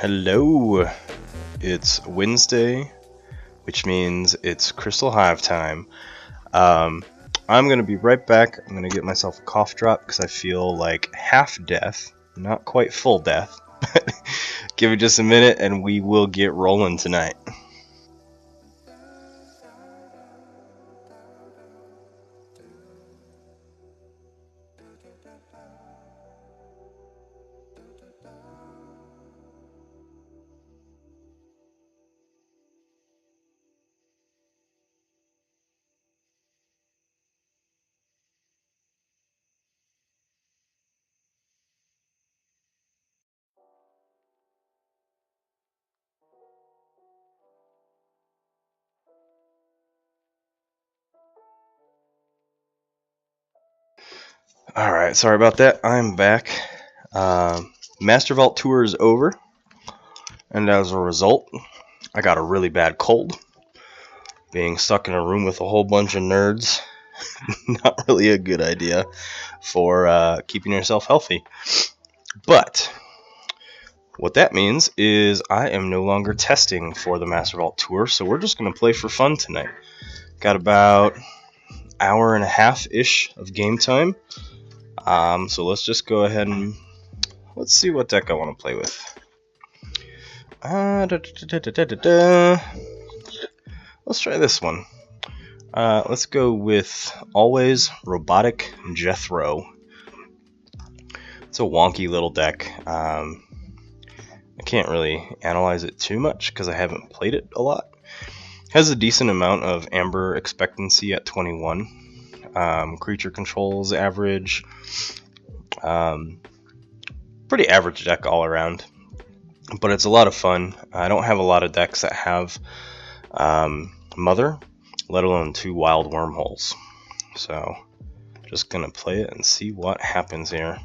Hello, it's Wednesday, which means it's Crystal Hive time. I'm going to be right back. I'm going to get myself a cough drop because I feel like half death, not quite full death. But give it just a minute and we will get rolling tonight. Alright, sorry about that. I'm back. Master Vault Tour is over, and as a result, I got a really bad cold. Being stuck in a room with a whole bunch of nerds, not really a good idea for keeping yourself healthy. But what that means is I am no longer testing for the Master Vault Tour, so we're just going to play for fun tonight. Got about hour and a half-ish of game time. So let's just go ahead and let's see what deck I want to play with. Let's try this one. Let's go with Always Robotic Jethro. It's a wonky little deck. I can't really analyze it too much because I haven't played it a lot. Has a decent amount of Amber Expectancy at 21. Creature controls average. Pretty average deck all around. But it's a lot of fun. I don't have a lot of decks that have Mother, let alone 2 Wild Wormholes. So just gonna play it and see what happens here.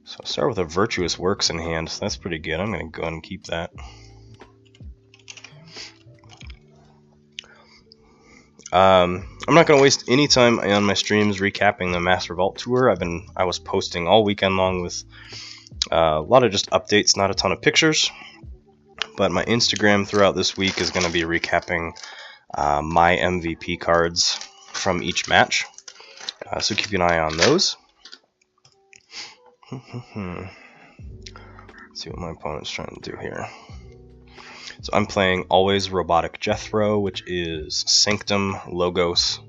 So I'll start with a Virtuous Works in hand. So that's pretty good. I'm gonna go ahead and keep that. I'm not going to waste any time on my streams recapping the Master Vault Tour. I was posting all weekend long with a lot of just updates, not a ton of pictures. But my Instagram throughout this week is going to be recapping my MVP cards from each match. So keep an eye on those. Let's see what my opponent's trying to do here. So I'm playing Always Robotic Jethro, which is Sanctum, Logos,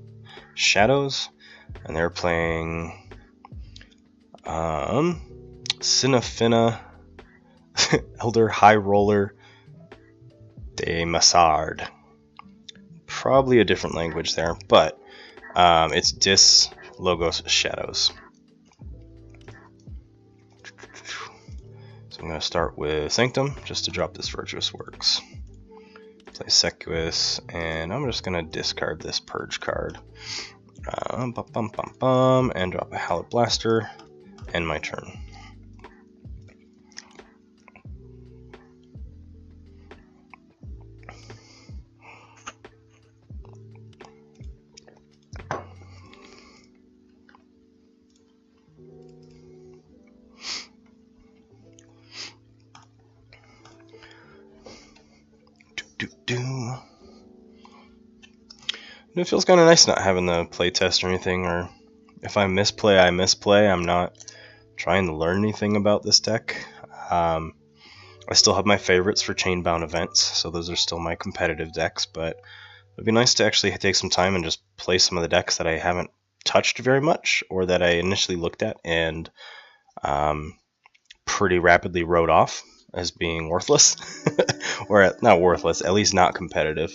Shadows, and they're playing Sinafina, Elder High Roller, de Massard. Probably a different language there, but it's Dis, Logos, Shadows. So I'm going to start with Sanctum, just to drop this Virtuous Works. Play Sequus, and I'm just going to discard this Purge card. And drop a Hallowed Blaster, end my turn. It feels kind of nice not having the play test or anything, or if I misplay, I misplay. I'm not trying to learn anything about this deck. I still have my favorites for Chainbound events, so those are still my competitive decks, but it'd be nice to actually take some time and just play some of the decks that I haven't touched very much, or that I initially looked at and pretty rapidly wrote off as being worthless. Or not worthless, at least not competitive.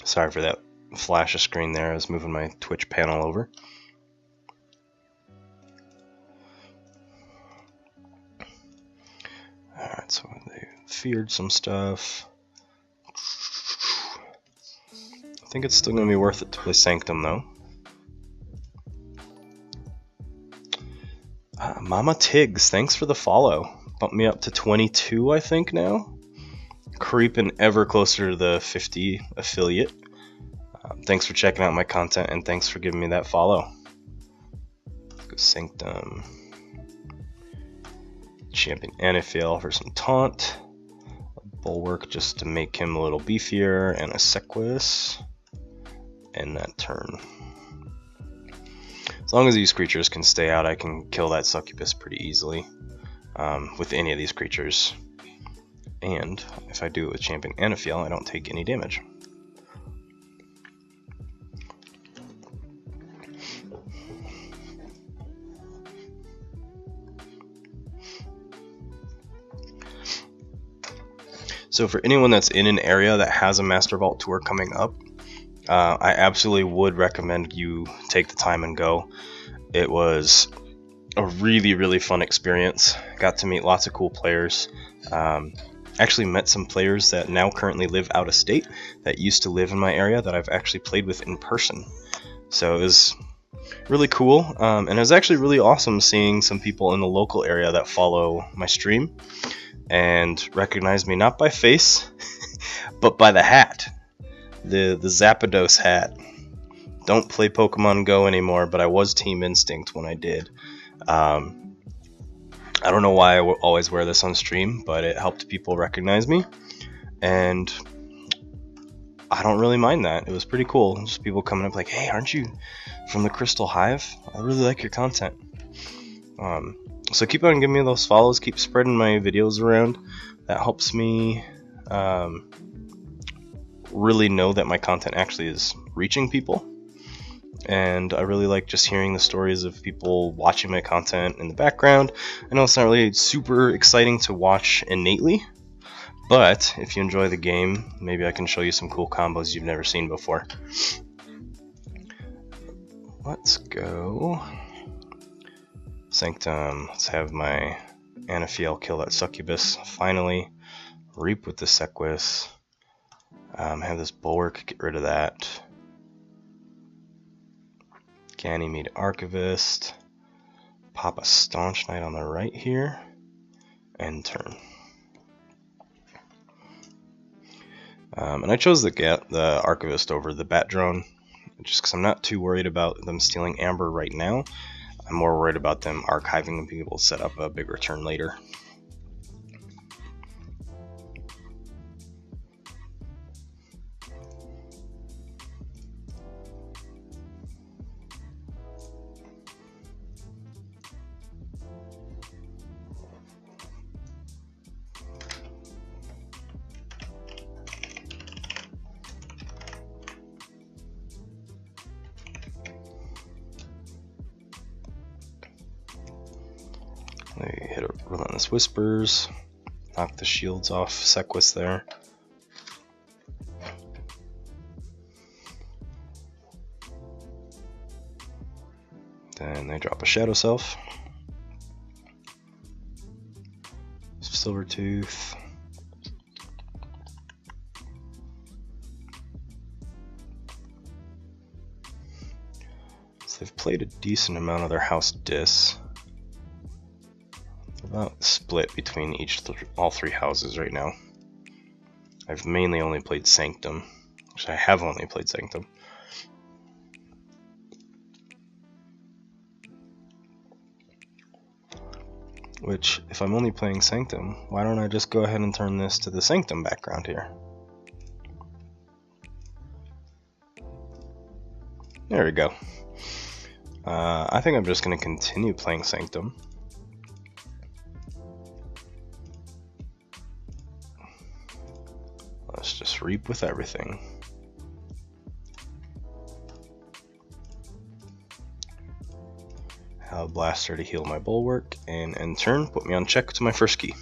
Sorry for that flash of screen there. I was moving my Twitch panel over. Alright, so they feared some stuff. I think it's still going to be worth it to play Sanctum, though. Mama Tiggs, thanks for the follow. Bumped me up to 22, I think, now. Creeping ever closer to the 50 affiliate. Thanks for checking out my content, and thanks for giving me that follow. Let's go Sanctum. Champion Anafiel for some taunt. A Bulwark just to make him a little beefier, and a Sequus. End that turn. As long as these creatures can stay out, I can kill that Succubus pretty easily with any of these creatures. And if I do it with Champion Anafiel, I don't take any damage. So for anyone that's in an area that has a Master Vault tour coming up, I absolutely would recommend you take the time and go. It was a really fun experience. Got to meet lots of cool players. Actually met some players that now currently live out of state that used to live in my area that I've actually played with in person. So it was really cool, and it was actually really awesome seeing some people in the local area that follow my stream and recognize me not by face but by the hat, the Zapdos hat. Don't play Pokemon Go anymore, but I was Team Instinct when I did. I don't know why I always wear this on stream, but it helped people recognize me, and I don't really mind that. It was pretty cool. Just people coming up like, hey, aren't you from the Crystal Hive? I really like your content. So keep on giving me those follows, keep spreading my videos around. That helps me really know that my content actually is reaching people. And I really like just hearing the stories of people watching my content in the background. I know it's not really super exciting to watch innately, but if you enjoy the game, maybe I can show you some cool combos you've never seen before. Let's go Sanctum. Let's have my Anafiel kill that Succubus finally. Reap with the Sequus. Have this Bulwark, get rid of that. Ganymede Archivist. Pop a Staunch Knight on the right here. End turn. And I chose the Archivist over the Bat Drone just because I'm not too worried about them stealing Amber right now. I'm more worried about them archiving and being able to set up a big return later. They hit a Relentless Whispers, knock the shields off Sequus there. Then they drop a Shadow Self, Silvertooth, so they've played a decent amount of their House Dis. About split between all three houses right now. I've mainly only played Sanctum. Actually, I have only played Sanctum. Which, if I'm only playing Sanctum, why don't I just go ahead and turn this to the Sanctum background here? There we go. I think I'm just going to continue playing Sanctum. Let's just reap with everything. I'll Blaster to heal my Bulwark, and end turn, put me on check to my first key.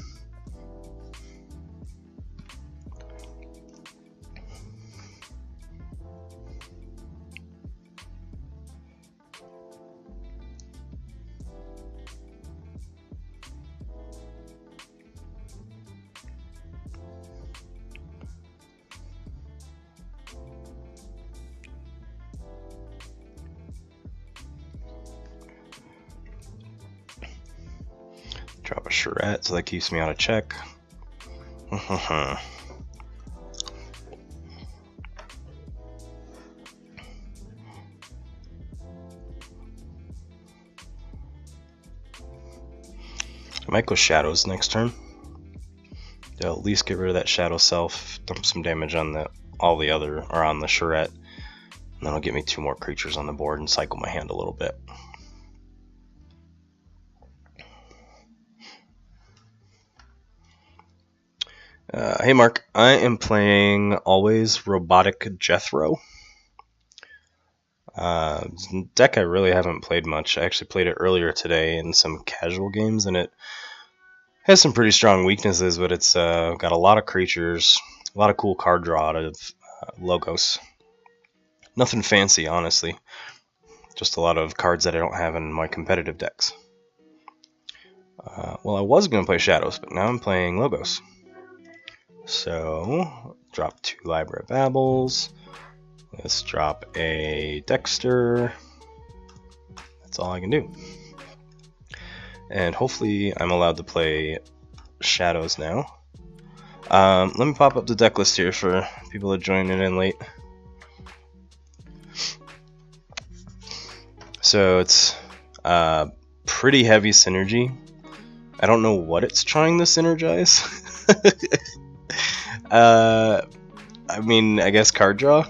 Drop a Charette, so that keeps me out of check. might go Shadows next turn. They'll at least get rid of that Shadow Self, dump some damage on all the other, or on the Charette, and that'll get me 2 more creatures on the board and cycle my hand a little bit. Hey Mark, I am playing Always Robotic Jethro. Deck I really haven't played much. I actually played it earlier today in some casual games, and it has some pretty strong weaknesses, but it's got a lot of creatures, a lot of cool card draw out of Logos. Nothing fancy, honestly. Just a lot of cards that I don't have in my competitive decks. Well, I was going to play Shadows, but now I'm playing Logos. So, drop 2 Library of Babbles. Let's drop a Dexter. That's all I can do. And hopefully I'm allowed to play Shadows now. Let me pop up the deck list here for people that joined in late. So it's pretty heavy synergy. I don't know what it's trying to synergize. I mean, I guess card draw.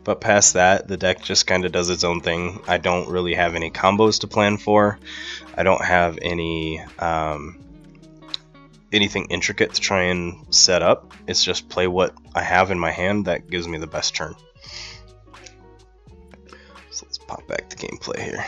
But past that, the deck just kind of does its own thing. I don't really have any combos to plan for. I don't have any anything intricate to try and set up. It's just play what I have in my hand that gives me the best turn. So let's pop back to gameplay here.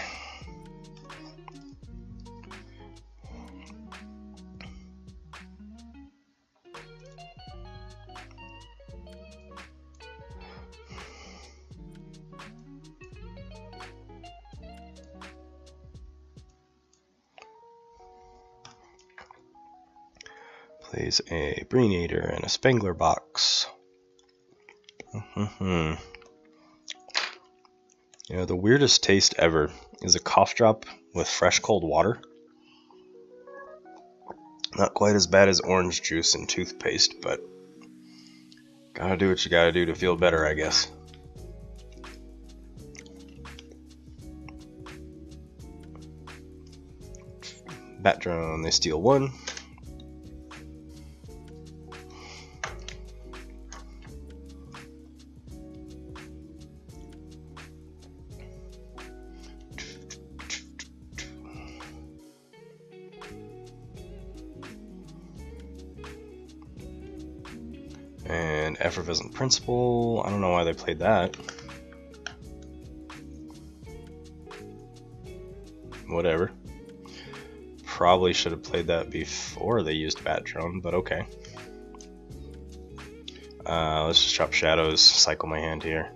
Plays a Breenator and a Spangler box. You know, the weirdest taste ever is a cough drop with fresh cold water. Not quite as bad as orange juice and toothpaste, but gotta do what you gotta do to feel better, I guess. Bat drone, they steal 1. And Effervescent Principle, I don't know why they played that. Whatever. Probably should have played that before they used Bat Drone, but okay. Let's just drop Shadows, cycle my hand here.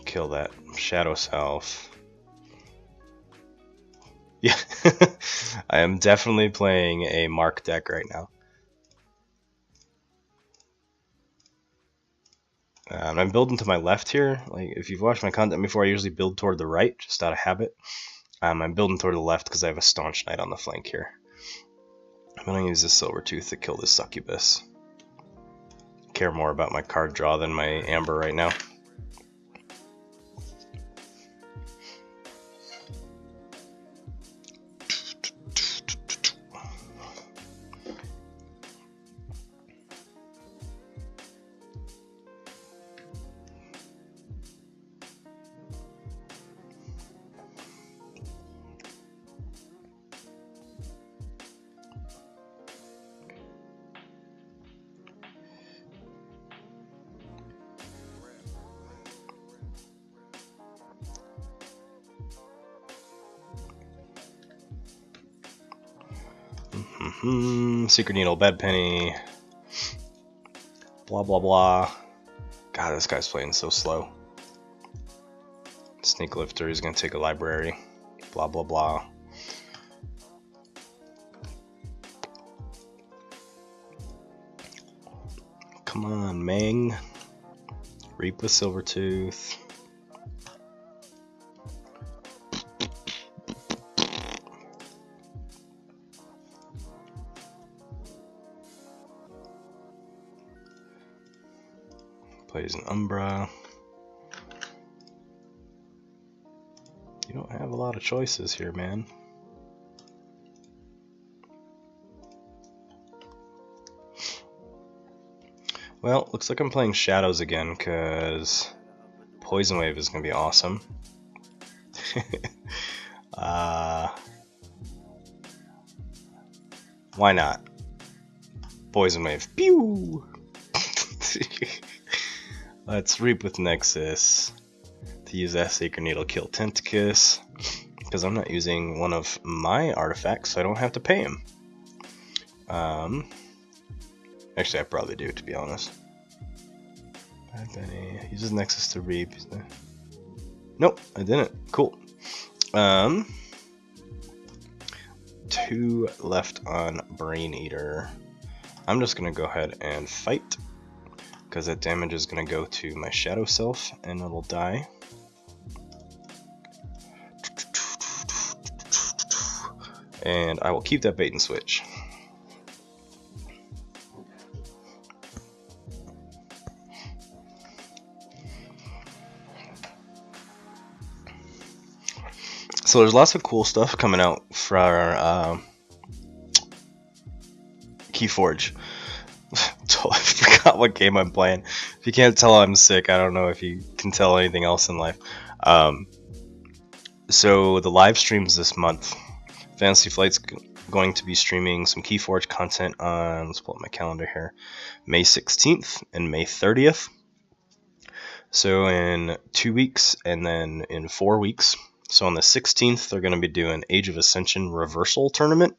Kill that Shadow Self. Yeah, I am definitely playing a Mark deck right now. I'm building to my left here. Like, if you've watched my content before, I usually build toward the right, just out of habit. I'm building toward the left because I have a Staunch Knight on the flank here. I'm going to use this Silvertooth to kill this Succubus. Care more about my card draw than my Amber right now. Secret Needle, Bad Penny, blah blah blah. God, this guy's playing so slow. Sneak Lifter, he's gonna take a library, blah blah blah. Come on, Meng. Reap with Silvertooth. Plays an Umbra. You don't have a lot of choices here, man. Well, looks like I'm playing Shadows again, because Poison Wave is going to be awesome. Why not? Poison Wave. Pew! Let's Reap with Nexus. To use that Sacred Needle, kill Tentacus. Because I'm not using one of my artifacts, so I don't have to pay him. Actually, I probably do, to be honest. Bad Benny uses Nexus to Reap. Nope, I didn't. Cool. 2 left on Brain Eater. I'm just gonna go ahead and fight, because that damage is gonna go to my Shadow Self, and it'll die. And I will keep that bait and switch. So there's lots of cool stuff coming out for our Keyforge. I forgot what game I'm playing. If you can't tell, I'm sick. I don't know if you can tell anything else in life. So the live streams this month, Fantasy Flight's going to be streaming some Keyforge content on, let's pull up my calendar here, May 16th and May 30th. So in 2 weeks and then in 4 weeks. So on the 16th, they're going to be doing Age of Ascension Reversal Tournament,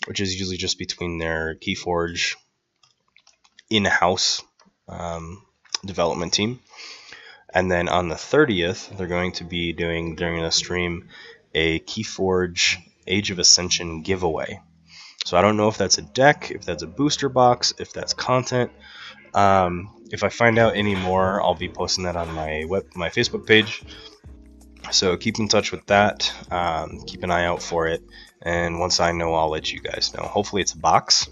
which is usually just between their Keyforge in-house development team. And then on the 30th, they're going to be doing, during the stream, a Keyforge Age of Ascension giveaway. So I don't know if that's a deck, if that's a booster box, if that's content. If I find out any more, I'll be posting that on my Facebook page. So keep in touch with that. Keep an eye out for it. And once I know, I'll let you guys know. Hopefully it's a box.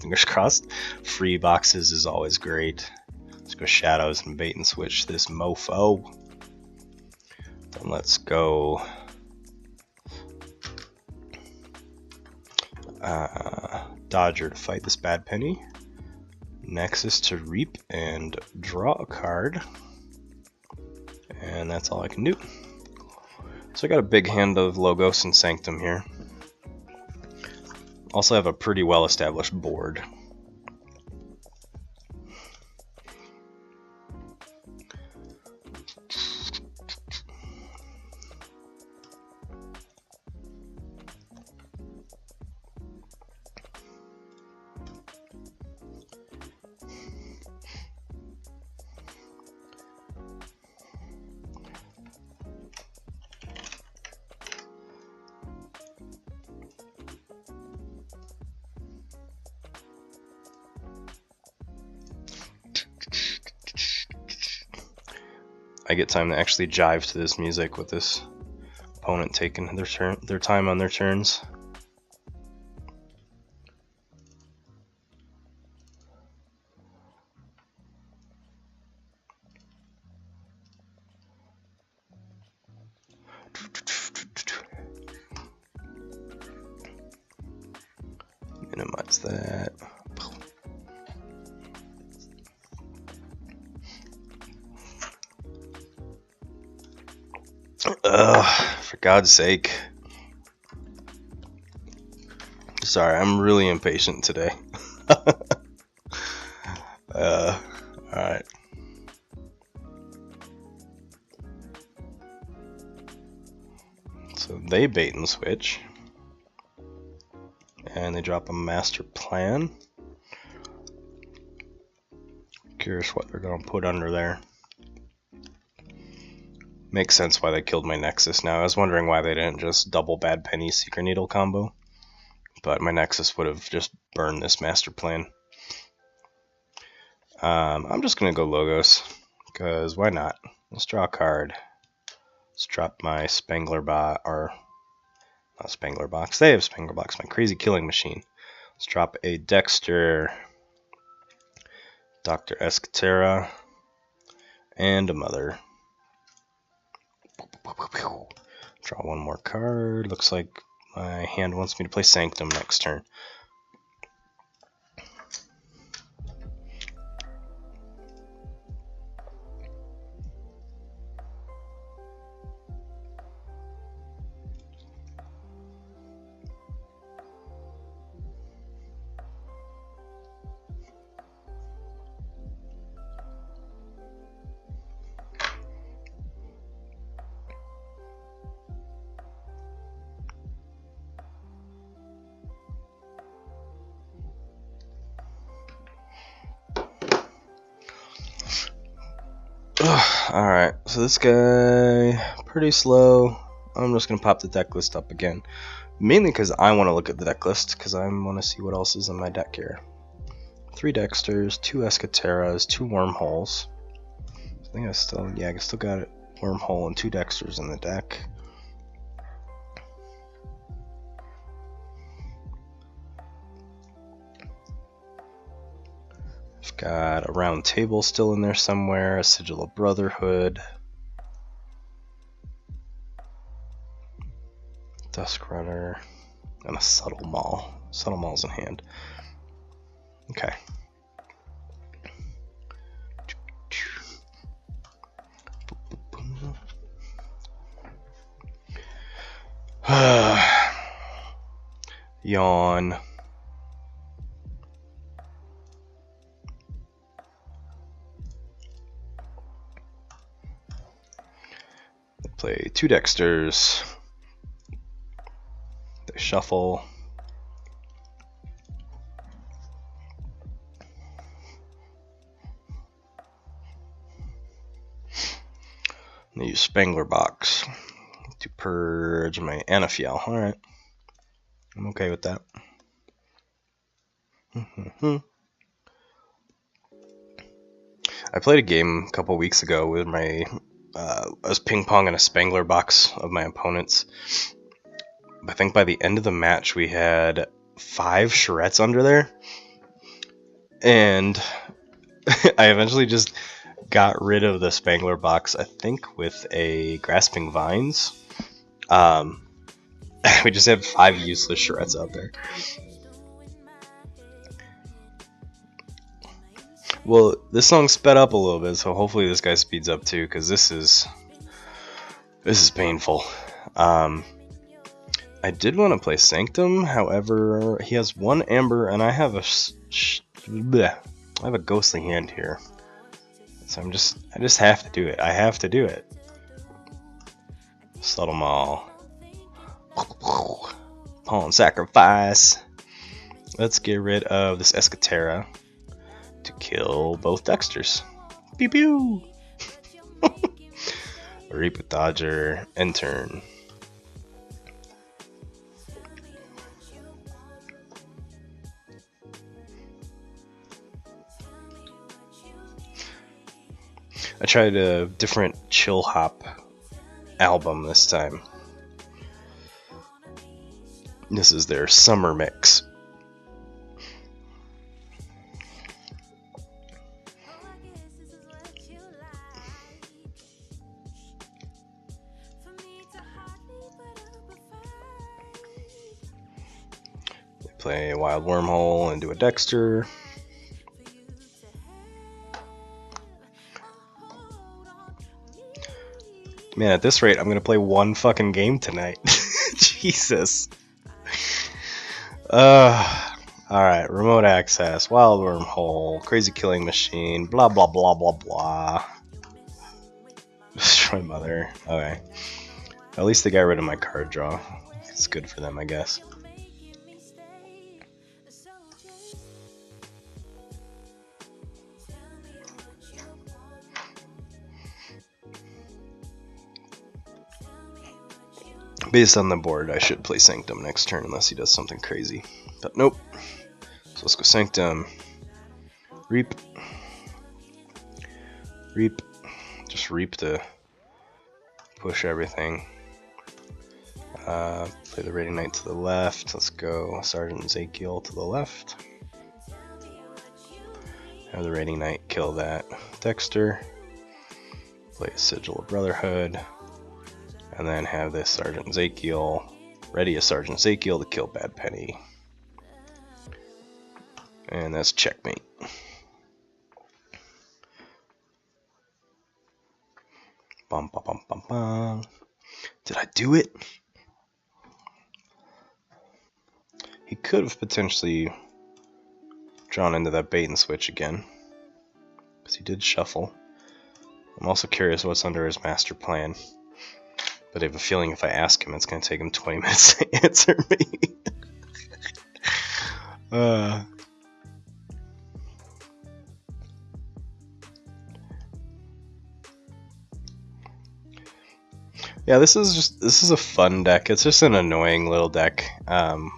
Fingers crossed. Free boxes is always great. Let's go Shadows and bait and switch this mofo. Then let's go Dodger to fight this Bad Penny. Nexus to Reap and draw a card. And that's all I can do. So I got a big hand of Logos and Sanctum here. Also have a pretty well established board. I get time to actually jive to this music with this opponent taking their time on their turns. Minimize that. For God's sake. Sorry, I'm really impatient today. Alright. So they bait and switch. And they drop a Master Plan. Curious what they're going to put under there. Makes sense why they killed my Nexus now. I was wondering why they didn't just double Bad Penny Secret Needle combo. But my Nexus would have just burned this Master Plan. I'm just going to go Logos. Because why not? Let's draw a card. Let's drop my Spangler Box. Or, not Spangler Box. They have Spangler Box. My Crazy Killing Machine. Let's drop a Dexter. Dr. Escatera. And a Mother. Draw one more card. Looks like my hand wants me to play Sanctum next turn. Alright, so this guy, pretty slow. I'm just going to pop the deck list up again. Mainly because I want to look at the deck list, because I want to see what else is in my deck here. 3 Dexters, 2 Escateras, 2 Wormholes. I think I still got it. Wormhole and 2 Dexters in the deck. I've got a Round Table still in there somewhere, a Sigil of Brotherhood, Dusk Runner, and a Subtle Maul. Subtle Maul's in hand. Okay. Yawn. Play 2 Dexters. They shuffle. And they use Spangler Box to purge my Anafiel. Alright. I'm okay with that. I played a game a couple weeks ago with my I was ping-ponging a Spangler Box of my opponents. I think by the end of the match we had 5 Charrettes under there. And I eventually just got rid of the Spangler Box, I think, with a Grasping Vines. We just had 5 useless Charrettes out there. Well, this song sped up a little bit, so hopefully this guy speeds up too, because this is painful. I did want to play Sanctum, however, he has 1 Amber, and I have a ghostly hand here, so I just have to do it. I have to do it. Subtle Maul. Pawn Sacrifice. Let's get rid of this Escatera to kill both Dexters. Pew pew! Reap with Dodger, end turn. I tried a different chill hop album this time. This is their summer mix. They play a Wild Wormhole and do a Dexter. Man, at this rate, I'm gonna play 1 fucking game tonight. Jesus. Alright, Remote Access, Wild Wormhole, Crazy Killing Machine, blah blah blah blah blah. Destroy Mother. Okay. At least they got rid of my card draw. It's good for them, I guess. Based on the board, I should play Sanctum next turn unless he does something crazy. But nope. So let's go Sanctum. Reap. Reap. Just Reap to push everything. Play the Raiding Knight to the left. Let's go Sergeant Ezekiel to the left. Have the Raiding Knight kill that Dexter. Play a Sigil of Brotherhood. And then have this Sergeant Ezekiel ready as Sergeant Ezekiel to kill Bad Penny. And that's checkmate. Bum, bum, bum, bum, bum. Did I do it? He could have potentially drawn into that bait and switch again, because he did shuffle. I'm also curious what's under his master plan, but I have a feeling if I ask him, it's going to take him 20 minutes to answer me. Yeah, this is a fun deck. It's just an annoying little deck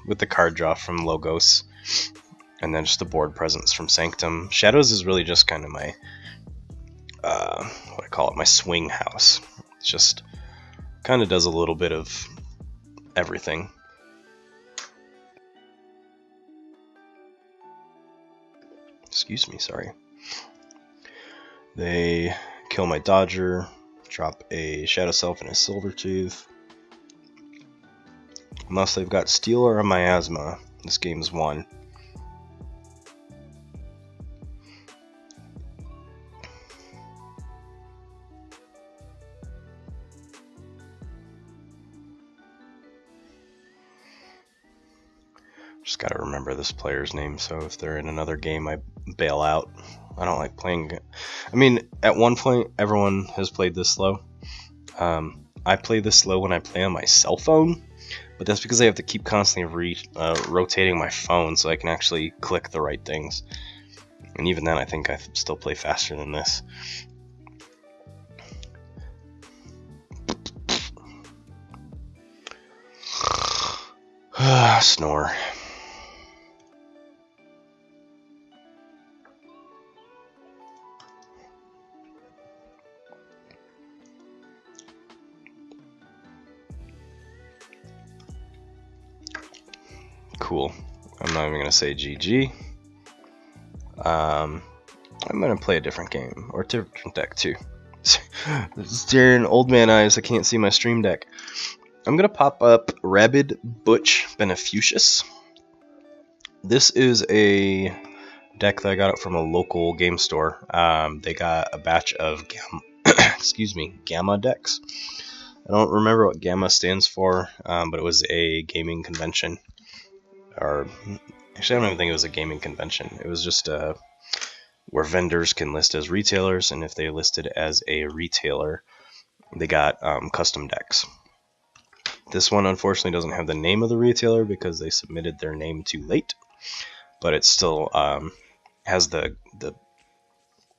with the card draw from Logos, and then just the board presence from Sanctum. Shadows is really just kind of my what I call it, my swing house. It's just kind of does a little bit of everything. Excuse me, sorry. They kill my Dodger, drop a Shadow Self and a Silvertooth. Unless they've got Steel or a Miasma, this game's won. Just gotta remember this player's name, so if they're in another game, I bail out. I don't like playing. I mean, at one point, everyone has played this slow. I play this slow when I play on my cell phone, but that's because I have to keep constantly rotating my phone so I can actually click the right things. And even then, I think I still play faster than this. Snore. Cool. I'm not even going to say GG. I'm going to play a different game, or a different deck too. Staring old man eyes, I can't see my stream deck. I'm going to pop up Rabid Butch Benefucius. This is a deck that I got from a local game store. They got a batch of Gamma decks. I don't remember what Gamma stands for, but it was a gaming convention. Or actually, I don't even think it was a gaming convention. It was just where vendors can list as retailers, and if they listed as a retailer, they got custom decks. This one unfortunately doesn't have the name of the retailer because they submitted their name too late, but it still has the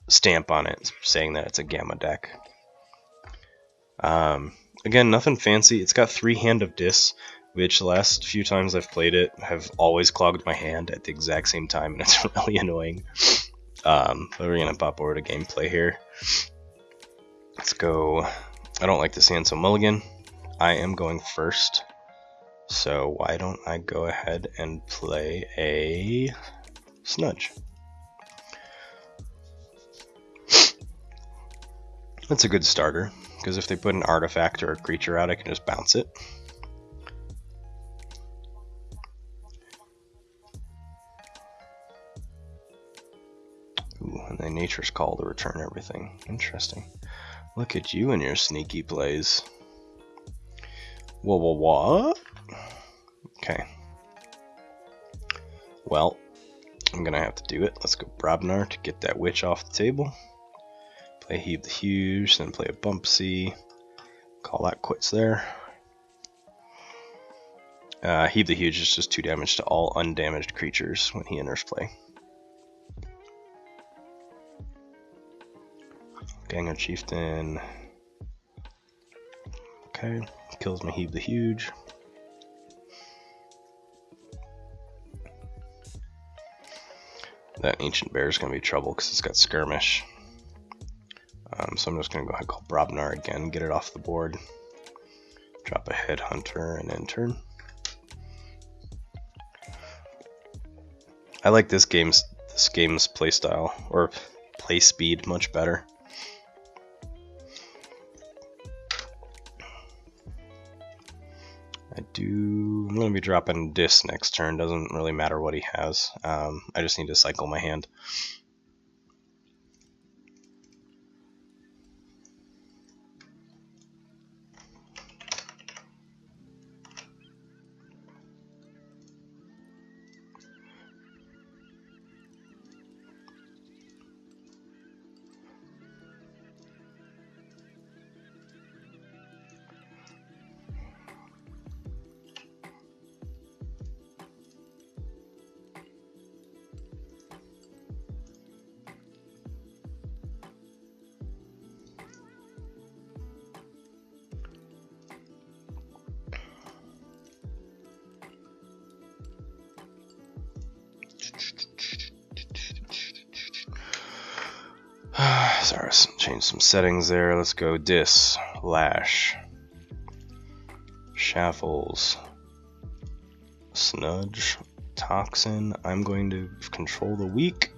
stamp on it saying that it's a Gamma deck. Again, nothing fancy. It's got 3 Hand of Dis, which the last few times I've played it have always clogged my hand at the exact same time, and it's really annoying. But we're going to pop over to gameplay here. Let's go. I don't like this hand, so mulligan. I am going first, so why don't I go ahead and play a Snudge. That's a good starter, because if they put an artifact or a creature out, I can just bounce it. Ooh, and then Nature's Call to return everything. Interesting. Look at you and your sneaky plays. What? Okay. Well, I'm gonna have to do it. Let's go Brobnar to get that witch off the table. Play Heave the Huge, then play a Bumpsy. Call that quits there. Heave the Huge is just 2 damage to all undamaged creatures when he enters play. Ganger Chieftain. Okay, kills my Heave the Huge. That Ancient Bear is going to be trouble because it's got Skirmish. So I'm just going to go ahead and call Brobnar again, get it off the board. Drop a Headhunter and end turn. I like this game's playstyle, or play speed, much better. I'm going to be dropping Dis next turn. Doesn't really matter what he has. I just need to cycle my hand. Sorry, change some settings there. Let's go Dis, Lash, Shaffles, Snudge, Toxin. I'm going to control the weak,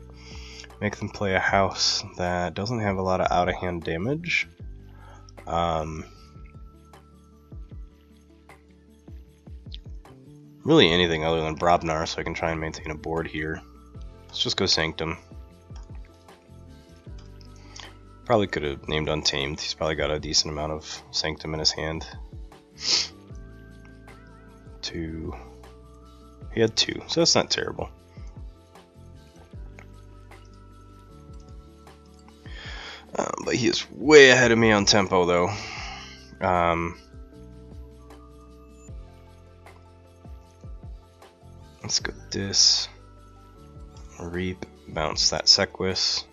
make them play a house that doesn't have a lot of out-of-hand damage. Really anything other than Brobnar, so I can try and maintain a board here. Let's just go Sanctum. Probably could have named Untamed. He's probably got a decent amount of Sanctum in his hand. He had 2, so that's not terrible. But he is way ahead of me on tempo, though. Let's go Dis, Reap, bounce that Sequus.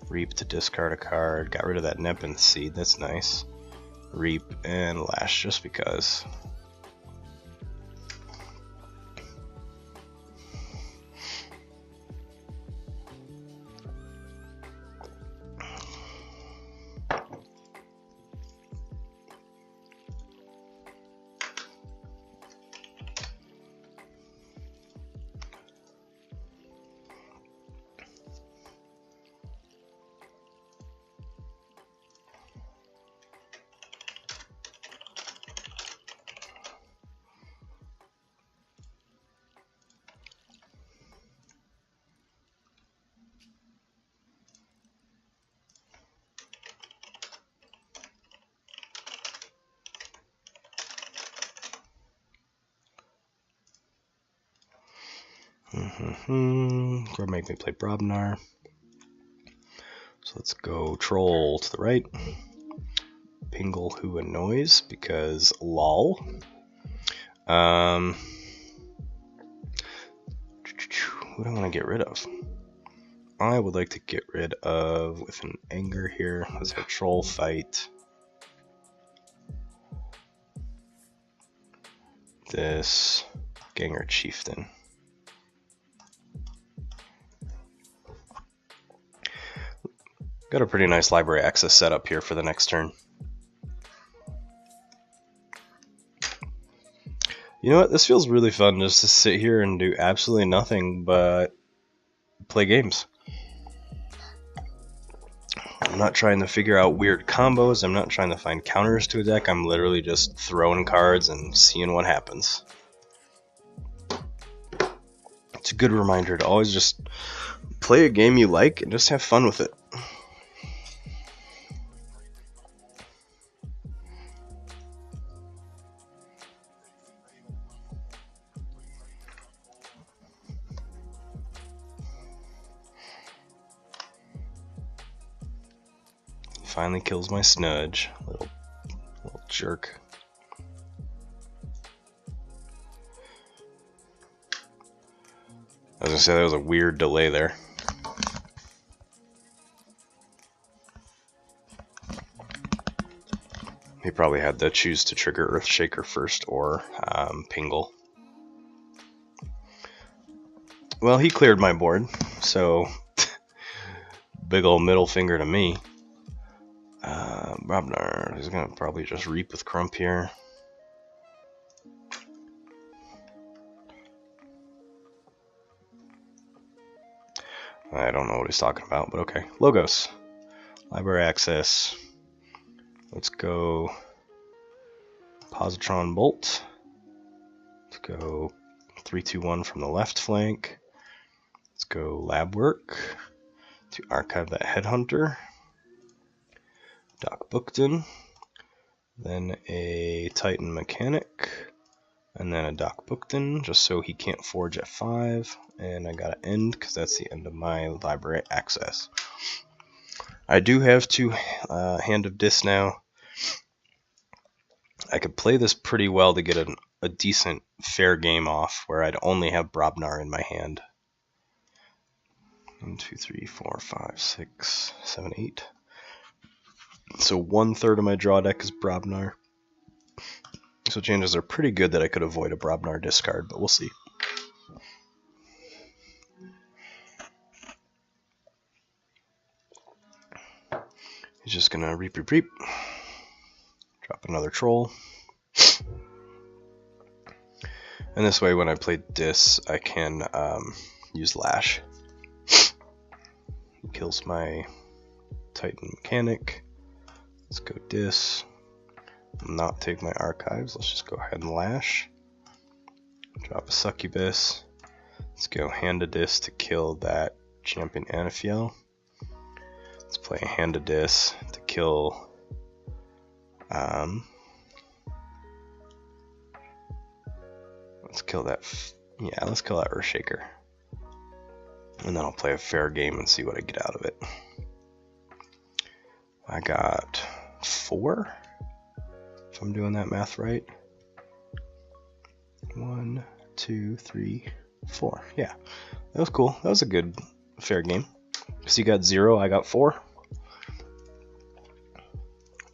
Reap to discard a card, got rid of that Nepenthe Seed, that's nice. Reap and Lash just because. Or make me play Brobnar. So let's go Troll to the right. Pingle who annoys because lol. Who do I want to get rid of? I would like to get rid of, with an anger here, let's have Troll fight this Ganger Chieftain. Got a pretty nice library access setup here for the next turn. You know what? This feels really fun just to sit here and do absolutely nothing but play games. I'm not trying to figure out weird combos. I'm not trying to find counters to a deck. I'm literally just throwing cards and seeing what happens. It's a good reminder to always just play a game you like and just have fun with it. Finally kills my Snudge, little jerk. I was gonna say that was a weird delay there. He probably had to choose to trigger Earthshaker first or Pingle. Well, he cleared my board, so big ol' middle finger to me. Brobnar is gonna probably just Reap with Crump here. I don't know what he's talking about, but okay. Logos. Library access. Let's go Positron Bolt. go 3-2-1 from the left flank. Let's go lab work to archive that Headhunter. Doc Bookton. Then a Titan Mechanic. And then a Doc Bookton, just so he can't forge at 5. And I gotta end, because that's the end of my library access. I do have 2 Hand of Dis now. I could play this pretty well to get a decent, fair game off, where I'd only have Brobnar in my hand. 1, 2, 3, 4, 5, 6, 7, 8. So 1/3 of my draw deck is Brobnar. So chances are pretty good that I could avoid a Brobnar discard, but we'll see. He's just gonna reap. Drop another troll. And this way, when I play Dis, I can use Lash. He kills my Titan Mechanic. Let's go Dis. Not take my archives. Let's just go ahead and Lash. Drop a Succubus. Let's go Hand of Dis to kill that Champion Anaphiel. Let's play a Hand of Dis to kill let's kill that Earthshaker. And then I'll play a fair game and see what I get out of it. I got 4, if I'm doing that math right. 1, 2, 3, 4. Yeah, that was cool. That was a good, fair game. So you got 0, I got 4.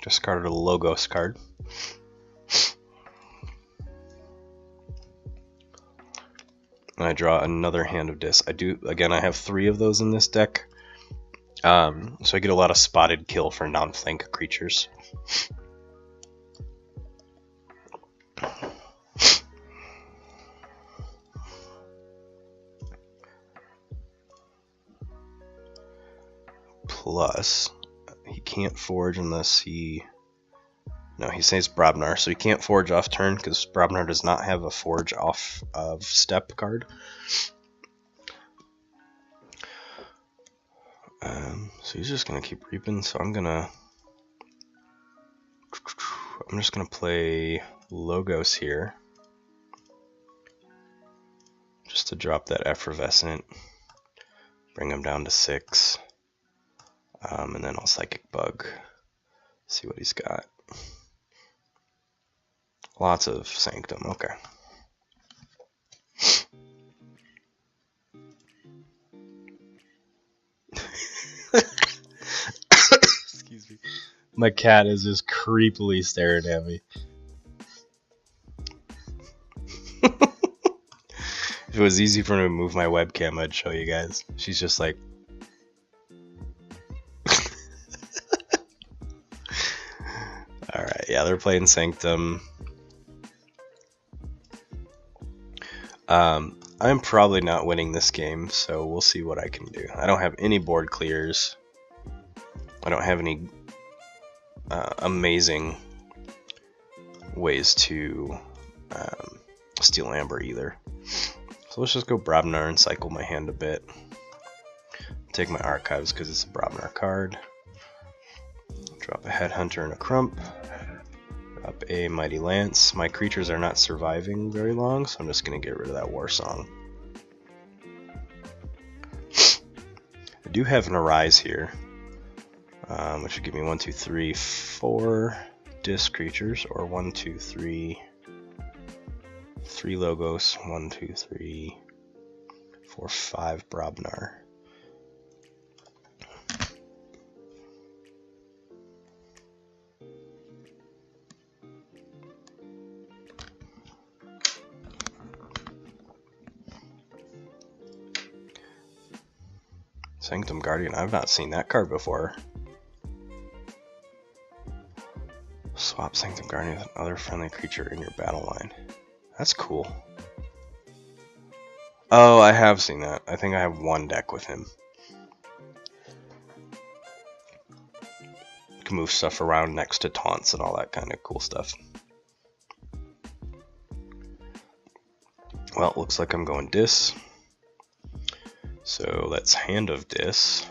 Discarded a Logos card. And I draw another Hand of Dis. I have 3 of those in this deck. So I get a lot of spotted kill for non-flank creatures. Plus, he can't forge unless he... No, he says Brobnar, so he can't forge off turn because Brobnar does not have a forge off of step card. So he's just gonna keep reaping. So I'm just gonna play Logos here, just to drop that Effervescent, bring him down to 6, and then I'll Psychic Bug, see what he's got. Lots of Sanctum, okay. Excuse me. My cat is just creepily staring at me. If it was easy for me to move my webcam, I'd show you guys. She's just like... Alright, yeah, they're playing Sanctum. I'm probably not winning this game, so we'll see what I can do. I don't have any board clears. I don't have any amazing ways to steal Amber either. So let's just go Brobnar and cycle my hand a bit. Take my archives because it's a Brobnar card. Drop a Headhunter and a Crump. Drop a Mighty Lance. My creatures are not surviving very long, so I'm just going to get rid of that War Song. I do have an Arise here, which would give me 1, 2, 3, 4 Disc creatures, or 1, 2, 3, 3 Logos, 1, 2, 3, 4, 5 Brobnar. Sanctum Guardian, I've not seen that card before. Swap Sanctum Guardian with another friendly creature in your battle line. That's cool. Oh, I have seen that. I think I have one deck with him. You can move stuff around next to taunts and all that kind of cool stuff. Well, it looks like I'm going Dis. So let's Hand of Dis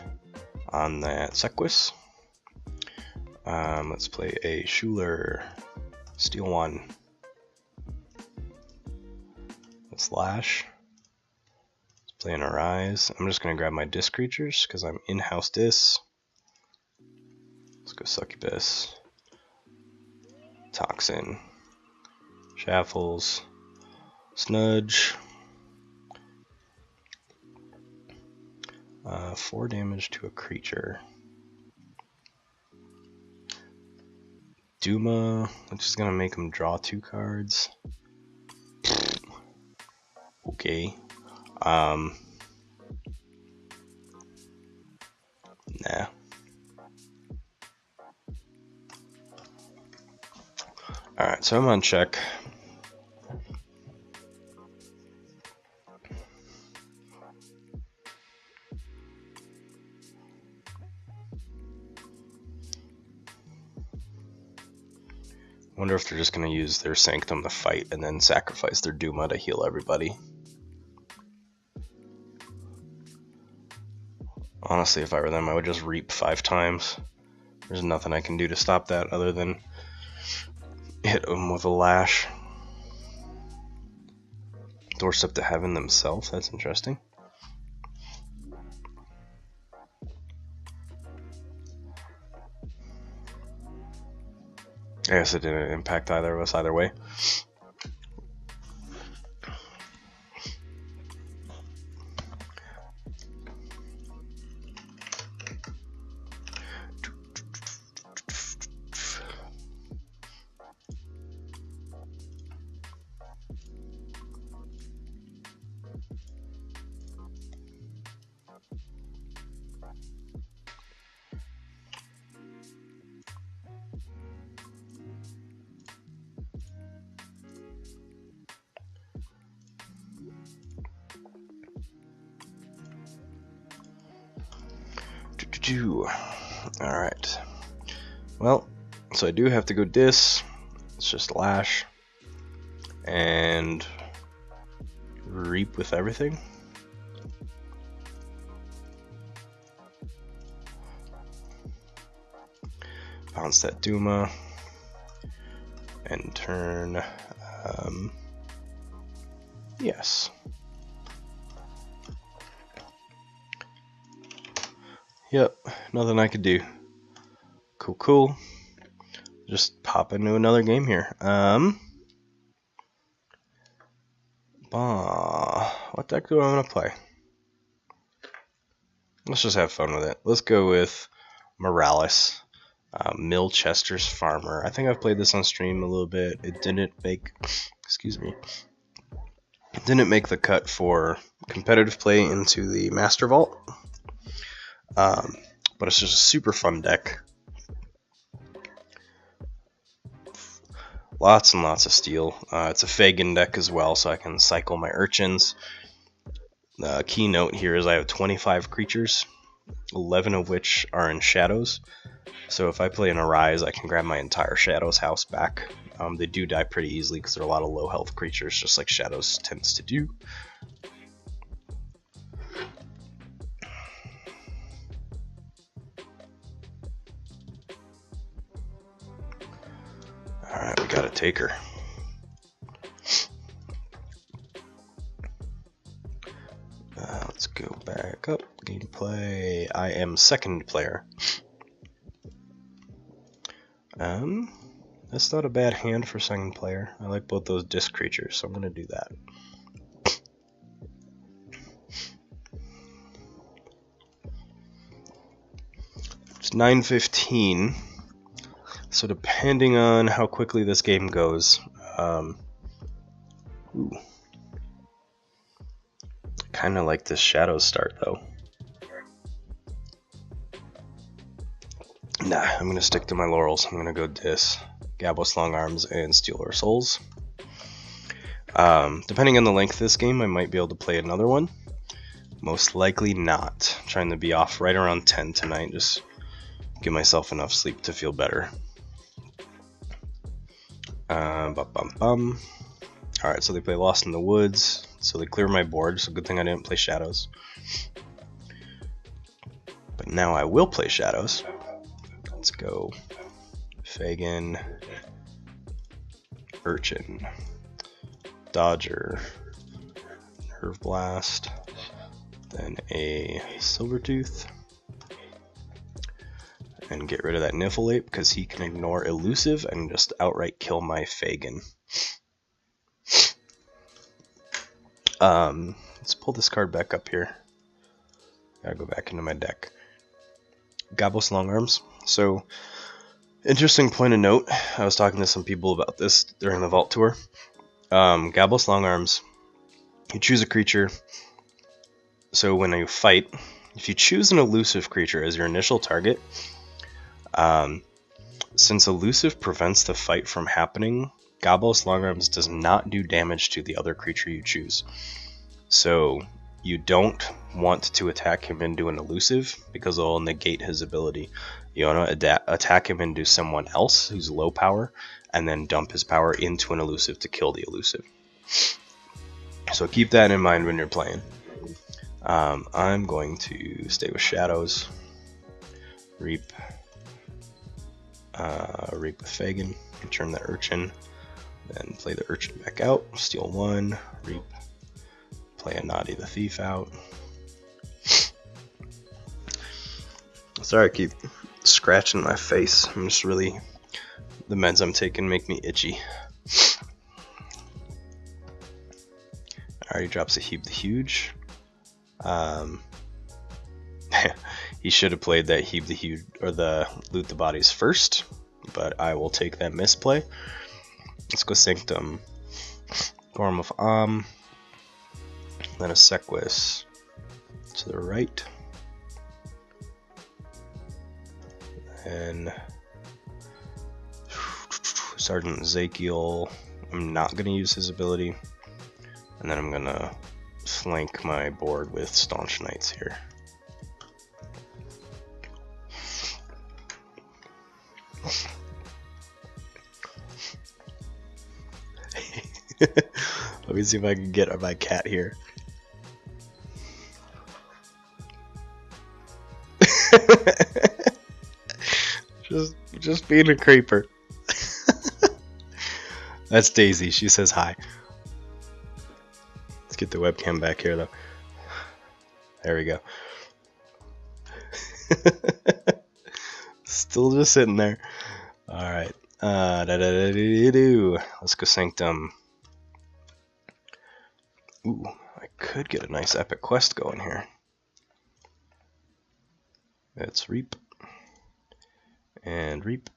on that Sequus. Let's play a Schuler, Steel 1. Let's Lash. Let's play an Arise. I'm just going to grab my Dis creatures because I'm in-house Dis. Let's go Succubus, Toxin, Shaffles, Snudge. 4 damage to a creature. Duma, I'm just gonna make him draw 2 cards. Okay. Nah. Alright, so I'm on check. Wonder if they're just going to use their Sanctum to fight and then sacrifice their Duma to heal everybody. Honestly, if I were them, I would just reap 5 times. There's nothing I can do to stop that other than hit them with a Lash. Doorstep to Heaven themselves, that's interesting. I guess it didn't impact either of us either way. Alright. Well, so I do have to go Dis. It's just Lash. And reap with everything. Bounce that Duma. And turn... yes. Yep, nothing I could do. Cool. Just pop into another game here. What deck do I want to play? Let's just have fun with it. Let's go with Morales. Milchester's Farmer. I think I've played this on stream a little bit. It didn't make... excuse me. It didn't make the cut for competitive play into the Master Vault. But it's just a super fun deck. Lots and lots of steel. It's a Fagin deck as well, so I can cycle my Urchins. The key note here is I have 25 creatures, 11 of which are in Shadows. So if I play an Arise, I can grab my entire Shadows house back. They do die pretty easily because they're a lot of low health creatures, just like Shadows tends to do. Alright, we got a Taker. Let's go back up. Gameplay. I am second player. That's not a bad hand for second player. I like both those disc creatures, so I'm going to do that. It's 9:15. So depending on how quickly this game goes, kind of like this Shadow start though. Nah, I'm gonna stick to my laurels. I'm gonna go Dis, Gabos Long Arms, and Stealer Souls. Depending on the length of this game, I might be able to play another one. Most likely not. I'm trying to be off right around 10 tonight. Just give myself enough sleep to feel better. Alright, so they play Lost in the Woods. so they clear my board, so good thing I didn't play shadows. But now I will play shadows. Let's go Fagin, Urchin, Dodger, Nerve Blast, then a Silvertooth, and get rid of that Niffleape because he can ignore Elusive and just outright kill my Fagin. Let's pull this card back up here. Gotta go back into my deck. Gabos Longarms. So, interesting point of note. I was talking to some people about this during the Vault Tour. Gabos Longarms. You choose a creature. So when you fight, if you choose an elusive creature as your initial target, since elusive prevents the fight from happening, Gabos Longarms does not do damage to the other creature you choose. So you don't want to attack him into an elusive because it'll negate his ability. You want to attack him into someone else who's low power and then dump his power into an elusive to kill the elusive. So keep that in mind when you're playing. I'm going to stay with shadows. Reap with Fagin, return the Urchin, then play the Urchin back out, steal one, Reap, play a Naughty the Thief out. Sorry I keep scratching my face, I'm just really, the meds I'm taking make me itchy. Alright, he drops a Heap the Huge. He should have played that Heap the Huge, or the Loot the Bodies first, but I will take that misplay. Let's go Sanctum. Form of then a Sequus to the right. And Sergeant Ezekiel, I'm not going to use his ability. And then I'm going to flank my board with Staunch Knights here. Let me see if I can get my cat here. just being a creeper. That's Daisy, she says hi. Let's get the webcam back here though. There we go. Still just sitting there. Alright. Let's go Sanctum. Ooh, I could get a nice epic quest going here. Let's Reap. And Reap.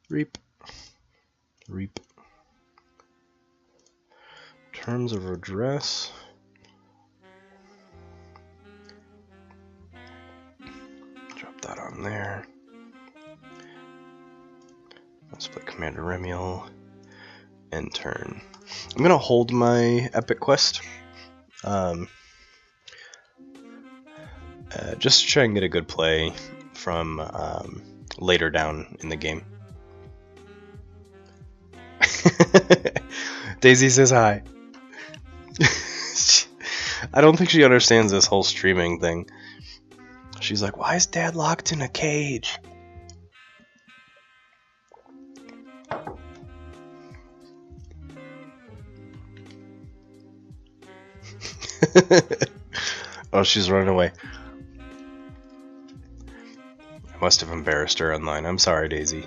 Reap. Reap. Terms of Redress. Drop that on there. Let's play Commander Remiel. End turn. I'm gonna hold my epic quest. Just to try and get a good play from later down in the game. Daisy says hi. I don't think she understands this whole streaming thing. She's like, why is Dad locked in a cage? Oh, she's running away. I must have embarrassed her online. I'm sorry, Daisy.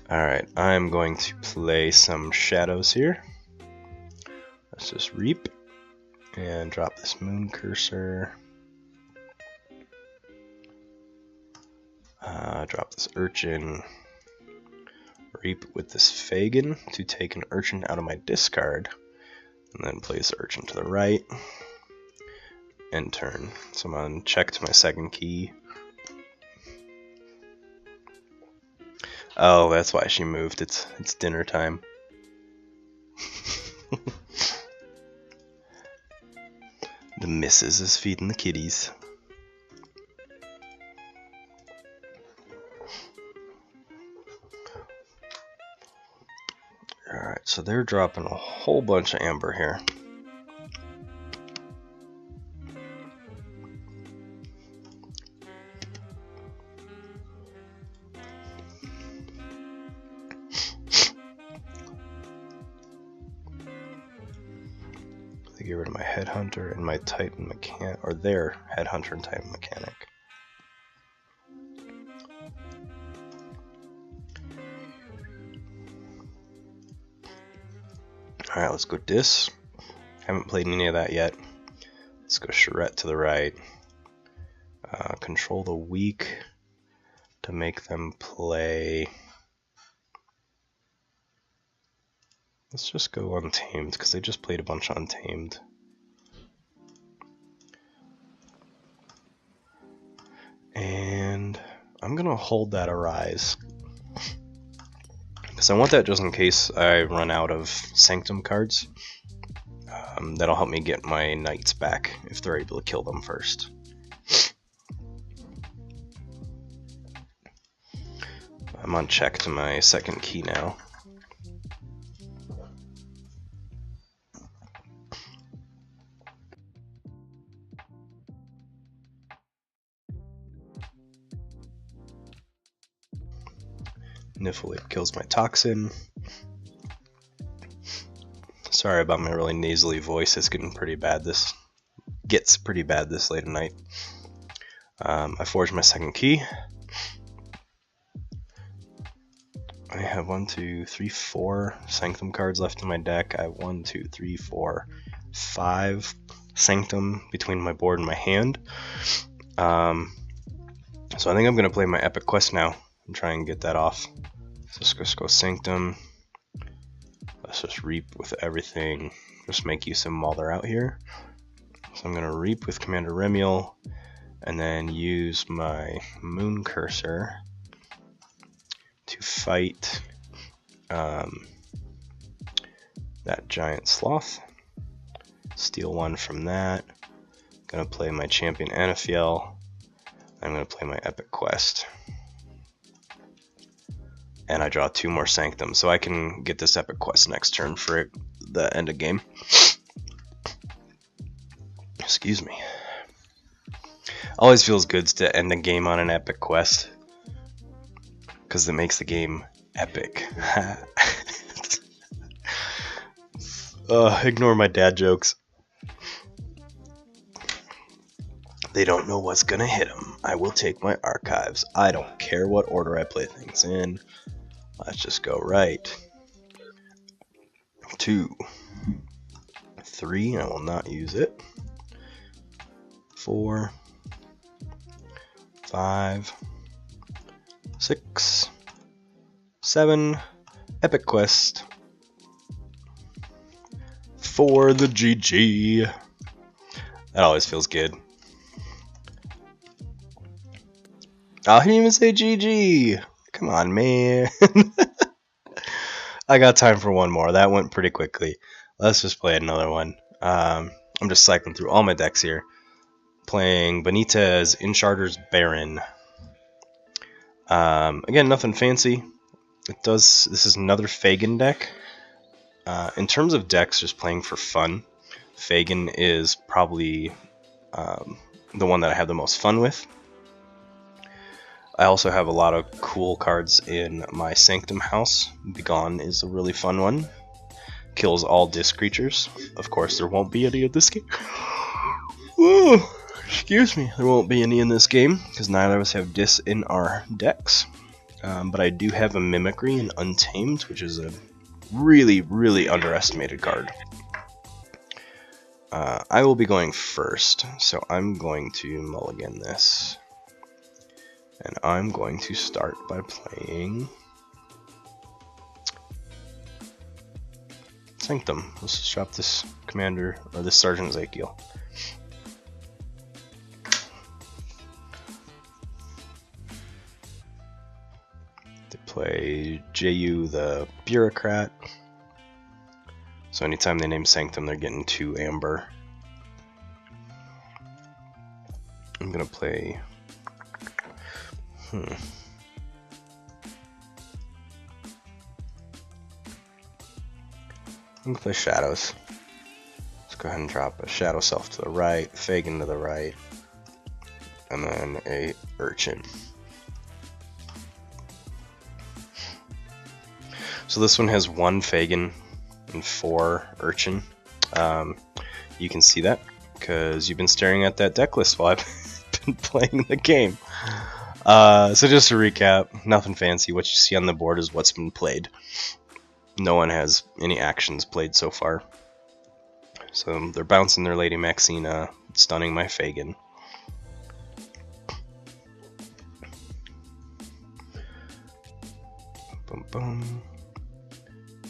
Alright, I'm going to play some shadows here. Let's just Reap and drop this Moon Cursor. Drop this Urchin. Reap with this Fagin to take an Urchin out of my discard. And then place Urchin to the right. End turn. So I'm on check to my second key. Oh, that's why she moved. It's dinner time. The missus is feeding the kitties. Alright, So they're dropping a whole bunch of amber here. They get rid of my headhunter and my Titan mechanic, or their headhunter and Titan mechanic. Alright, let's go Dis. Haven't played any of that yet. Let's go Charette to the right. Control the weak to make them play. Let's just go Untamed, because they just played a bunch of Untamed. And I'm going to hold that Arise, because I want that just in case I run out of Sanctum cards. That'll help me get my Knights back if they're able to kill them first. I'm on check to my second key now. Niflwave kills my Toxin. Sorry about my really nasally voice, it's getting pretty bad this late at night. I forged my second key. I have 1, 2, 3, 4 Sanctum cards left in my deck. I have 1, 2, 3, 4, 5 Sanctum between my board and my hand. So I think I'm going to play my Epic Quest now and try and get that off. So let's just go Sanctum. Let's just Reap with everything. Just make use of them while they're out here. So I'm going to Reap with Commander Remiel, and then use my Moon Cursor to fight that giant sloth. Steal 1 from that. Gonna play my champion Anafiel. I'm gonna play my Epic Quest. And I draw 2 more Sanctum, so I can get this Epic Quest next turn for the end of game. Excuse me. Always feels good to end a game on an Epic Quest, because it makes the game epic. Ignore my dad jokes. They don't know what's gonna hit them. I will take my archives. I don't care what order I play things in. Let's just go right. 2, 3, I will not use it. 4, 5, 6, 7, Epic Quest for the GG. That always feels good. Oh, he didn't even say GG. Come on, man. I got time for one more. That went pretty quickly. Let's just play another one. I'm just cycling through all my decks here. Playing Benitez, Incharter's Baron. Again, nothing fancy. This is another Fagin deck. In terms of decks just playing for fun, Fagin is probably the one that I have the most fun with. I also have a lot of cool cards in my Sanctum house. Begone is a really fun one. Kills all disc creatures. Of course, there won't be any in this game. Ooh, excuse me. There won't be any in this game, because neither of us have disc in our decks. But I do have a Mimicry and Untamed, which is a really, really underestimated card. I will be going first, so I'm going to mulligan this. And I'm going to start by playing Sanctum. Let's just drop this commander, or this Sergeant Ezekiel. They play Ju the Bureaucrat. So anytime they name Sanctum, they're getting 2 amber. I'm gonna play I'm gonna play shadows. Let's go ahead and drop a shadow self to the right, Fagin to the right, and then a urchin. So this one has 1 Fagin and 4 urchin. You can see that because you've been staring at that deck list while I've been playing the game. So just to recap, nothing fancy. What you see on the board is what's been played. No one has any actions played so far. So they're bouncing their Lady Maxina, stunning my Fagin. Boom, boom.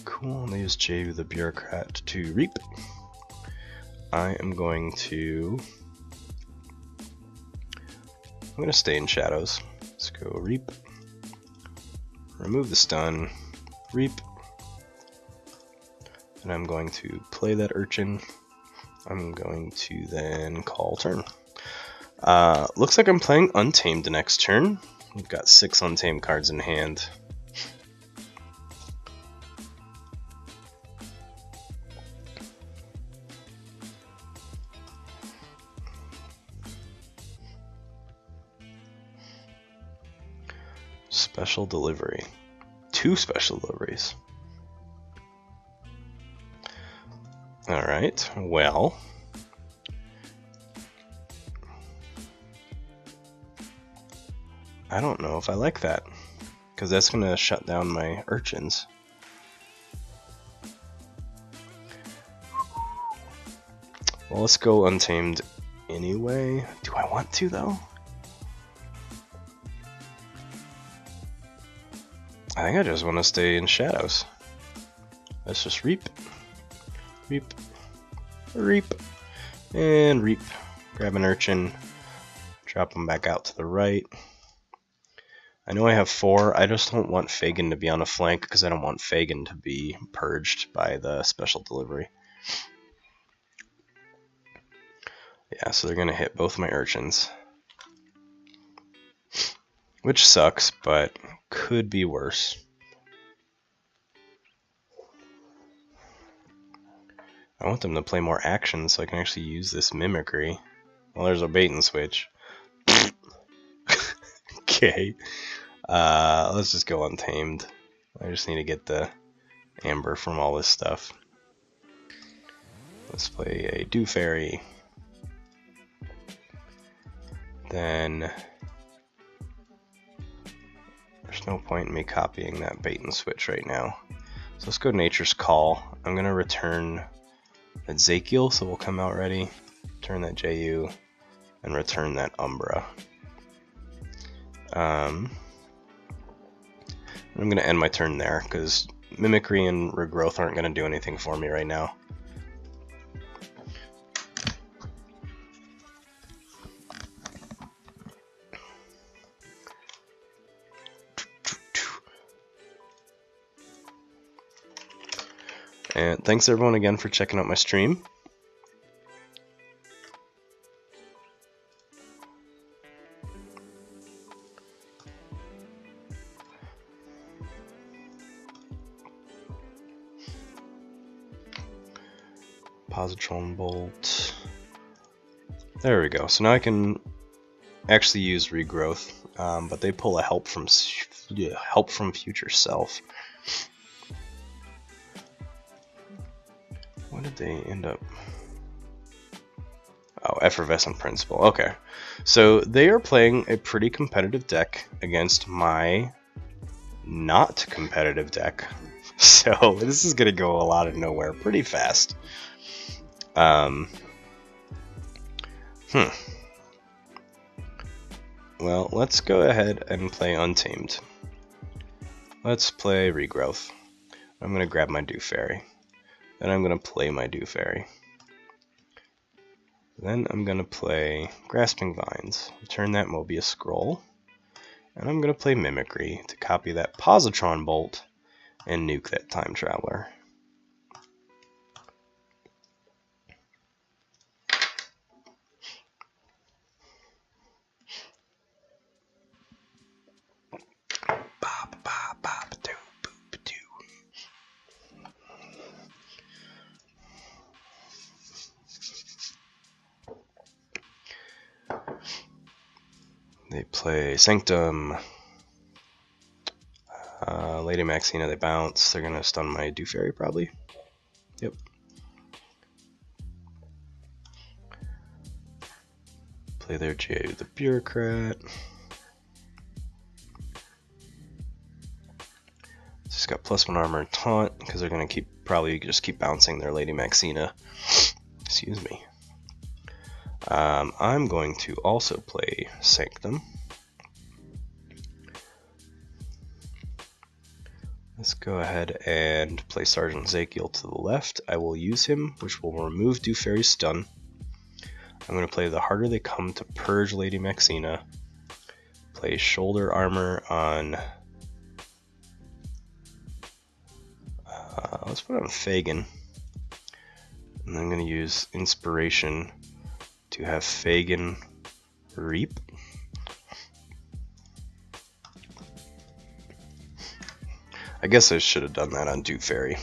Cool, and they use J the Bureaucrat to reap. I am going to... I'm going to stay in shadows. Let's go reap. Remove the stun. Reap. And I'm going to play that urchin. I'm going to then call turn. Looks like I'm playing Untamed the next turn. We've got 6 Untamed cards in hand. Special delivery. 2 special deliveries. Alright, well. I don't know if I like that, because that's going to shut down my urchins. Well, let's go Untamed anyway. Do I want to, though? I think I just want to stay in shadows. Let's just reap. Reap. Reap. And reap. Grab an urchin. Drop them back out to the right. I know I have 4. I just don't want Fagin to be on a flank because I don't want Fagin to be purged by the special delivery. Yeah, so they're going to hit both my urchins. Which sucks, but could be worse. I want them to play more action so I can actually use this mimicry. Well, there's a bait and switch. Okay. Let's just go Untamed. I just need to get the amber from all this stuff. Let's play a Dew Fairy. Then there's no point in me copying that bait and switch right now. So let's go Nature's Call. I'm going to return Ezekiel, so we'll come out ready. Turn that JU and return that Umbra. I'm going to end my turn there because Mimicry and Regrowth aren't going to do anything for me right now. And thanks everyone again for checking out my stream. Positron Bolt. There we go. So now I can actually use Regrowth, but they pull a help from Future Self. What did they end up? Oh, Effervescent Principle. Okay, so they are playing a pretty competitive deck against my not competitive deck. So this is gonna go a lot of nowhere pretty fast. Well, let's go ahead and play Untamed. Let's play Regrowth. I'm gonna grab my Dew Fairy. Then I'm gonna play my Dew Fairy. Then I'm gonna play Grasping Vines. Return that Mobius Scroll. And I'm gonna play Mimicry to copy that Positron Bolt and nuke that Time Traveler. They play Sanctum. Lady Maxina, they bounce. They're gonna stun my Dew Fairy probably. Yep. Play their J, the Bureaucrat. Just got +1 armor and taunt because they're gonna probably just keep bouncing their Lady Maxina. Excuse me. I'm going to also play Sanctum. Let's go ahead and play Sergeant Zakiel to the left. I will use him, which will remove Dew Fairy's stun. I'm going to play the Harder They Come to purge Lady Maxina. Play Shoulder Armor on... let's put on Fagin. And I'm going to use Inspiration to have Fagin Reap. I guess I should have done that on Dew Fairy.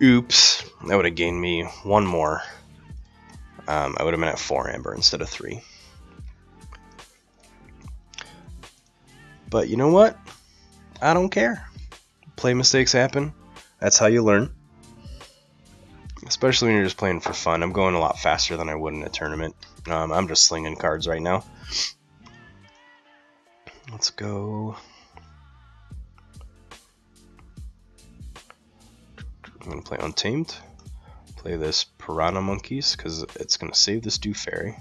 Oops, that would have gained me 1 more. I would have been at 4 amber instead of 3. But you know what? I don't care. Play mistakes happen. That's how you learn. Especially when you're just playing for fun. I'm going a lot faster than I would in a tournament. I'm just slinging cards right now. Let's go. I'm going to play Untamed. Play this Piranha Monkeys because it's going to save this Dew Fairy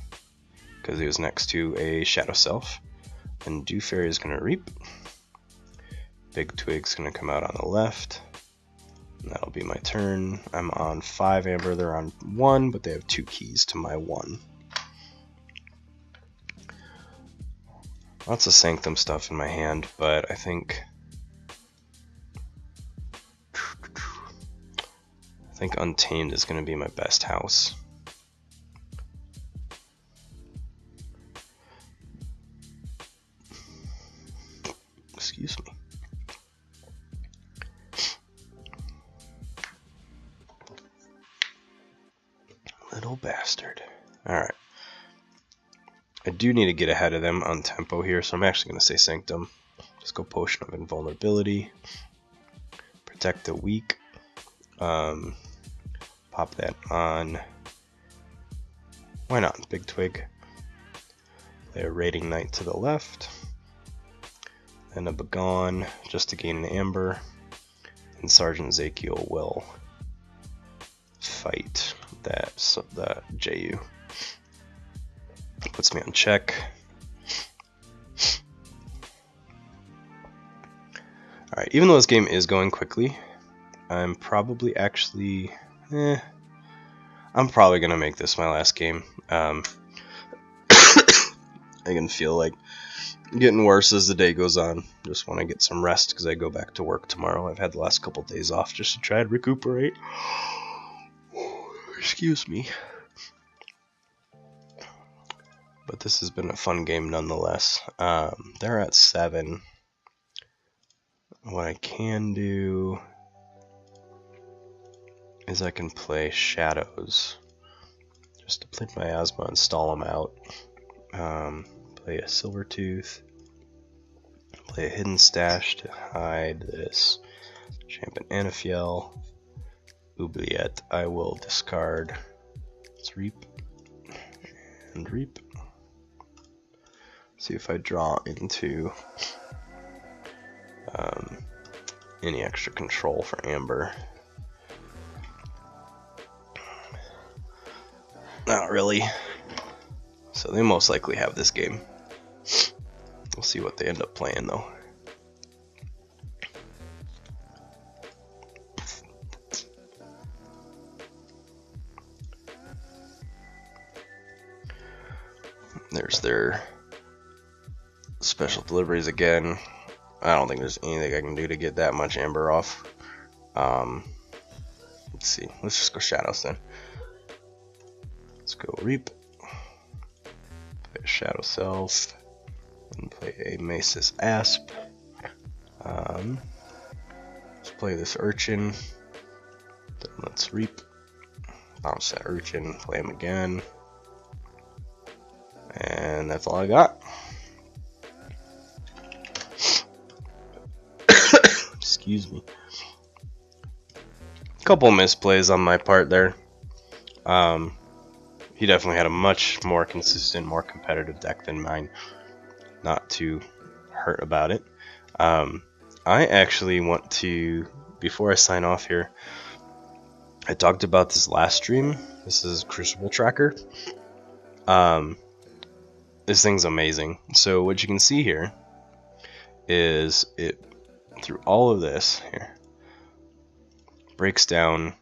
because he was next to a Shadow Self. And Dew Fairy is going to Reap. Big Twig's going to come out on the left. And that'll be my turn. I'm on 5 amber, they're on 1, but they have 2 keys to my 1. Lots of Sanctum stuff in my hand, but I think Untamed is going to be my best house. Excuse me. Little bastard. Alright. I do need to get ahead of them on tempo here, so I'm actually going to say Sanctum. Just go Potion of Invulnerability. Protect the weak. Pop that on. Why not? Big Twig. Play a Raiding Knight to the left. And a Begone just to gain an amber. And Sergeant Zakiel will fight that JU. Puts me on check. Alright, even though this game is going quickly, I'm probably actually... I'm probably going to make this my last game. I can feel like getting worse as the day goes on. Just want to get some rest because I go back to work tomorrow. I've had the last couple days off just to try and recuperate. Excuse me. But this has been a fun game nonetheless. They're at 7. What I can do is I can play Shadows just to play Miasma and stall them out. Play a Silvertooth. Play a Hidden Stash to hide this Champion Anafiel. Oubliette, I will discard. Let's Reap and Reap. See if I draw into any extra control for Amber. Not really. So they most likely have this game. We'll see what they end up playing though. There's their special deliveries again. I don't think there's anything I can do to get that much Amber off. Let's see. Let's just go Shadows then. Let's go Reap. Play a Shadow Self. And play a Mace's Asp. Let's play this Urchin. Then let's Reap. Bounce that Urchin. Play him again. And that's all I got. Excuse me. Couple misplays on my part there. He definitely had a much more consistent, more competitive deck than mine. Not too hurt about it. I actually want to, before I sign off here, I talked about this last stream. This is Crucible Tracker. This thing's amazing. So what you can see here is it, through all of this here, breaks down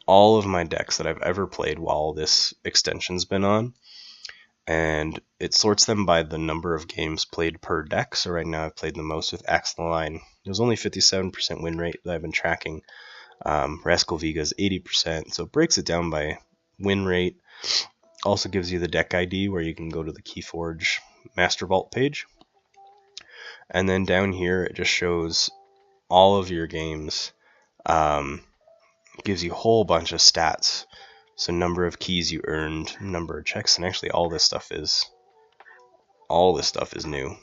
all of my decks that I've ever played while this extension's been on, and it sorts them by the number of games played per deck. So right now I've played the most with Axe the Line. There's only 57% win rate that I've been tracking. Rascal Viga's 80%, so it breaks it down by win rate. Also gives you the deck ID where you can go to the Keyforge Master Vault page. And then down here it just shows all of your games. Gives you a whole bunch of stats. So number of keys you earned, number of checks, and actually all this stuff is new.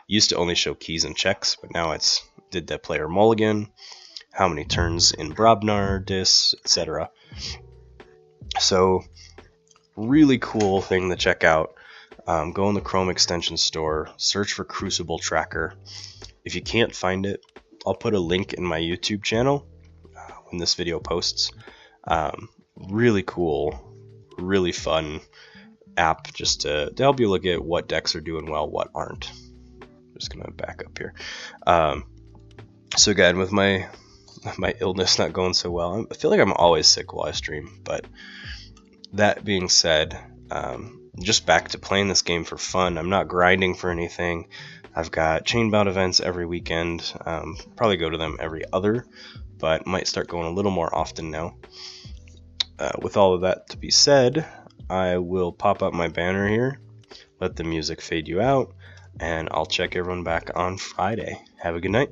Used to only show keys and checks, but now it's did that player mulligan, how many turns in Brobnar, Dis, etc. So really cool thing to check out. Go in the Chrome extension store, search for Crucible Tracker. If you can't find it, I'll put a link in my YouTube channel when this video posts. Really cool, really fun app just to help you look at what decks are doing well, what aren't. Just gonna back up here. So again, with my illness not going so well, I feel like I'm always sick while I stream, but that being said, just back to playing this game for fun. I'm not grinding for anything. I've got chainbound events every weekend. Probably go to them every other, but might start going a little more often now. With all of that to be said, I will pop up my banner here, let the music fade you out, and I'll check everyone back on Friday. Have a good night.